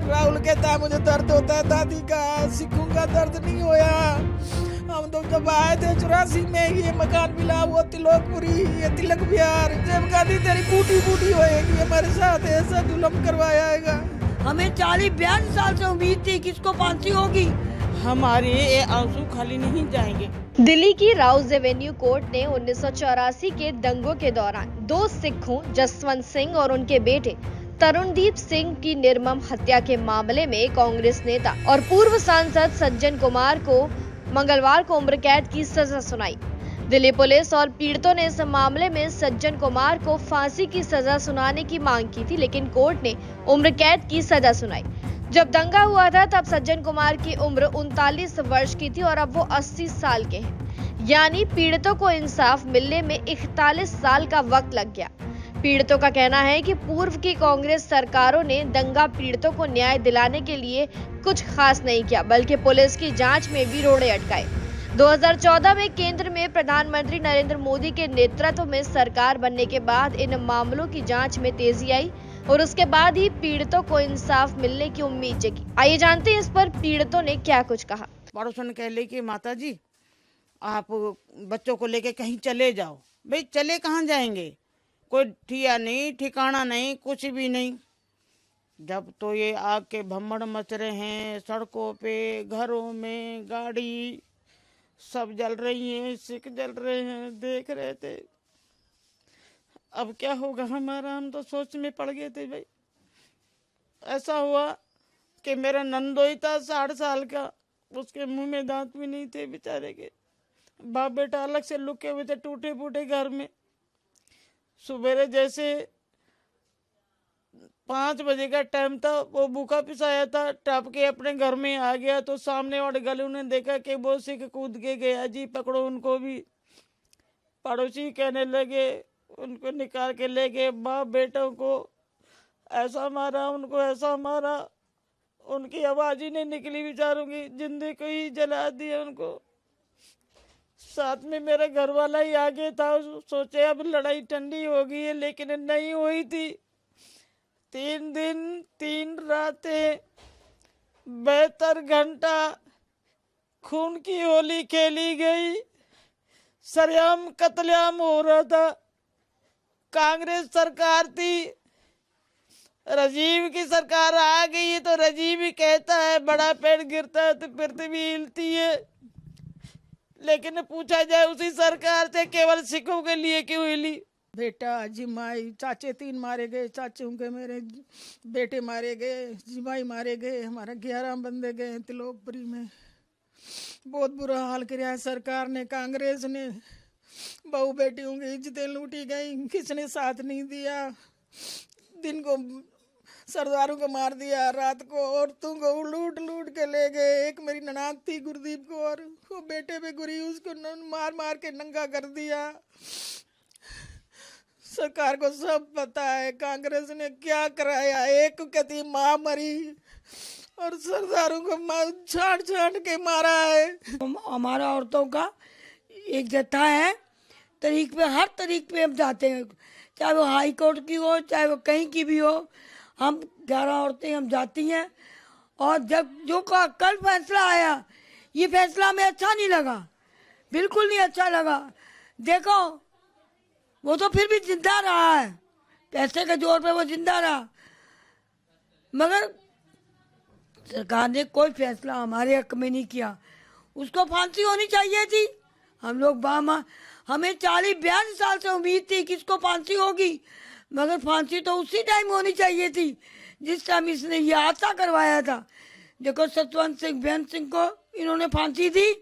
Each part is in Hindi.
राहुल कहता है मुझे दर्द होता है दादी का, सिखों का दर्द नहीं होया। हम तो जब आए थे 84 में, ये मकान मिला, वो तिलोकपुरी, ये तिलक विहार, जब गांधी तेरी बूटी बूटी होएगी, हमारे साथ ऐसा जुल्म करवाएगा। हमें 40-42 साल से उम्मीद थी कि इसको फांसी होगी। हमारे ये आंसू खाली नहीं जाएंगे। दिल्ली की राउज एवेन्यू कोर्ट ने 1984 के दंगों के दौरान 2 सिखों जसवंत सिंह और उनके बेटे तरुणदीप सिंह की निर्मम हत्या के मामले में कांग्रेस नेता और पूर्व सांसद सज्जन कुमार को मंगलवार को उम्र कैद की सजा सुनाई। दिल्ली पुलिस और पीड़ितों ने इस मामले में सज्जन कुमार को फांसी की सजा सुनाने की मांग की थी, लेकिन कोर्ट ने उम्र कैद की सजा सुनाई। जब दंगा हुआ था तब सज्जन कुमार की उम्र 39 वर्ष की थी और अब वो 80 साल के हैं, यानी पीड़ितों को इंसाफ मिलने में 41 साल का वक्त लग गया। पीड़ितों का कहना है कि पूर्व की कांग्रेस सरकारों ने दंगा पीड़ितों को न्याय दिलाने के लिए कुछ खास नहीं किया, बल्कि पुलिस की जांच में भी रोड़े अटकाए। 2014 में केंद्र में प्रधानमंत्री नरेंद्र मोदी के नेतृत्व में सरकार बनने के बाद इन मामलों की जांच में तेजी आई और उसके बाद ही पीड़ितों को इंसाफ मिलने की उम्मीद जगी। आइए जानते हैं इस पर पीड़ितों ने क्या कुछ कहा। पड़ोसन कह ले कि माता जी आप बच्चों को लेके कहीं चले जाओ। भाई चले कहाँ जाएंगे, कोई ठिया नहीं, ठिकाना नहीं, कुछ भी नहीं। जब तो ये आग के भम्मड़ मच रहे हैं, सड़कों पे, घरों में, गाड़ी सब जल रही हैं, सिख जल रहे हैं, देख रहे थे। अब क्या होगा हमारा, हम तो सोच में पड़ गए थे। भाई ऐसा हुआ कि मेरा नंदोई था 60 साल का, उसके मुंह में दांत भी नहीं थे बेचारे के। बाप बेटा अलग से लुके हुए थे टूटे फूटे घर में। सुबेरे जैसे 5 बजे का टाइम था, वो भूखा पिसाया था, टप के अपने घर में आ गया तो सामने वाले गले ने देखा कि वो सिख कूद के गया, जी पकड़ो उनको भी। पड़ोसी कहने लगे, उनको निकाल के ले गए। बाप बेटों को ऐसा मारा, उनको ऐसा मारा, उनकी आवाज ही नहीं निकली बेचारों की, जिंदगी को ही जला दिया उनको। साथ में मेरा घर वाला ही आगे था, सोचे अब लड़ाई ठंडी हो गई है, लेकिन नहीं हुई थी। 3 दिन 3 रातें 72 घंटा खून की होली खेली गई, सरेआम कत्लेआम हो रहा था। कांग्रेस सरकार थी, राजीव की सरकार आ गई है तो राजीव ही कहता है बड़ा पेड़ गिरता है तो पृथ्वी हिलती है। लेकिन पूछा जाए उसी सरकार से केवल सिखों के लिए क्यों हिली। बेटा जिमाई चाचे 3 मारे गए, चाचों के मेरे बेटे मारे गए, जिमाई मारे गए, हमारा 11 बंदे गए तिलोकपुरी में। बहुत बुरा हाल किया है सरकार ने, कांग्रेस ने। बहू बेटियों की इज्जतें लूटी गई, किसने साथ नहीं दिया। दिन को सरदारों को मार दिया, रात को औरतों को लूट लूट के ले गए। एक मेरी ननाद थी गुरदीप को, और वो बेटे पे गुरी, उसको मार मार के नंगा कर दिया। सरकार को सब पता है कांग्रेस ने क्या कराया। एक कहती माँ मरी और सरदारों को छाट छाट के मारा है। हमारा औरतों का एक जत्था है, तरीक पे हर तरीक पे हम जाते हैं, चाहे वो हाई कोर्ट की हो, चाहे वो कहीं की भी हो। हम 11 औरतें हम जाती हैं। और जब जो का कल फैसला आया, ये फैसला हमें अच्छा नहीं लगा, बिल्कुल नहीं अच्छा लगा। देखो वो तो फिर भी जिंदा रहा है, पैसे के जोर पे वो जिंदा रहा, मगर सरकार ने कोई फैसला हमारे हक में नहीं किया। उसको फांसी होनी चाहिए थी। हम लोग हमें 40-42 साल से उम्मीद थी कि इसको फांसी होगी, मगर फांसी तो उसी टाइम होनी चाहिए थी जिस टाइम इसने ये हादसा करवाया था। देखो सतवंत सिंह, बेअंत सिंह को इन्होंने फांसी दी,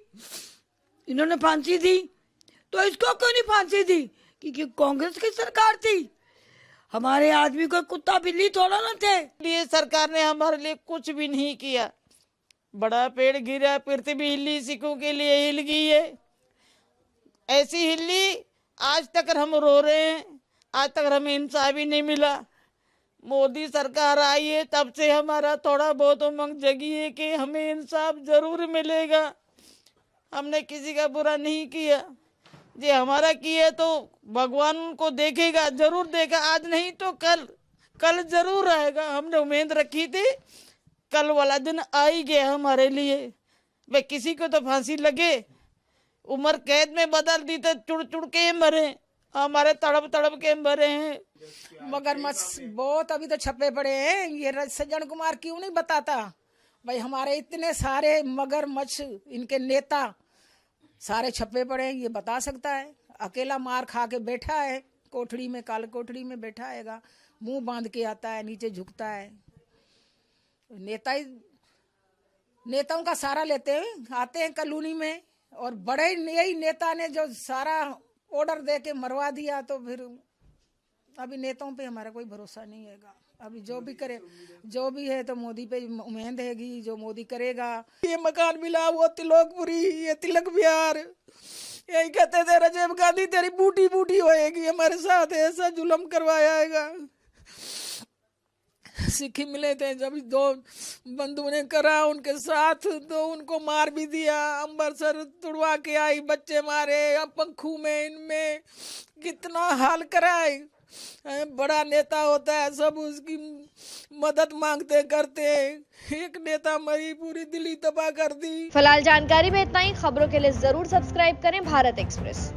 तो इसको क्यों नहीं फांसी दी? क्योंकि कांग्रेस की सरकार थी। हमारे आदमी कोई कुत्ता बिल्ली थोड़ा ना थे। ये सरकार ने हमारे लिए कुछ भी नहीं किया। बड़ा पेड़ गिरा, पृथ्वी हिली, सिखों के लिए हिल गई है। ऐसी हिली आज तक हम रो रहे हैं, आज तक हमें इंसाफ ही नहीं मिला। मोदी सरकार आई है तब से हमारा थोड़ा बहुत उमंग जगी है कि हमें इंसाफ जरूर मिलेगा। हमने किसी का बुरा नहीं किया, जे हमारा किया तो भगवान उनको देखेगा, जरूर देगा, आज नहीं तो कल। कल जरूर आएगा, हमने उम्मीद रखी थी, कल वाला दिन आ ही गया हमारे लिए। भाई किसी को तो फांसी लगे, उम्र कैद में बदल दी तो चुड़ चुड़ के मरे, हमारे तड़प तड़प के मरे हैं। मगरमच्छ बहुत अभी तो छपे पड़े हैं, ये सज्जन कुमार क्यों नहीं बताता? भाई हमारे इतने सारे मगरमच्छ, इनके नेता सारे छपे पड़े हैं, ये बता सकता है। अकेला मार खा के बैठा है कोठड़ी में, काल कोठड़ी में बैठा हैगा, मुंह बांध के आता है, नीचे झुकता है। नेता ही नेताओं का सहारा लेते हैं, आते हैं कॉलोनी में, और बड़े यही नेता ने जो सारा ऑर्डर दे के मरवा दिया, तो फिर अभी नेताओं पे हमारा कोई भरोसा नहीं हैगा। अभी जो भी करे, जो भी है तो मोदी पे उम्मीद हैगी, जो मोदी करेगा। ये मकान मिला वो तिलोकपुरी, ये तिलक विहार, यही कहते थे राजीव गांधी तेरी बूटी बूटी होएगी, हमारे साथ ऐसा जुल्म करवाया हैगा। सिक्खी मिले थे जब दो बंधुओं ने करा उनके साथ, तो उनको मार भी दिया, अम्बरसर तुड़वा के आई, बच्चे मारे, अब पंखू में इनमें कितना हाल कराए। बड़ा नेता होता है, सब उसकी मदद मांगते करते, एक नेता मरी पूरी दिल्ली तबाह कर दी। फिलहाल जानकारी में इतना ही। खबरों के लिए जरूर सब्सक्राइब करें भारत एक्सप्रेस।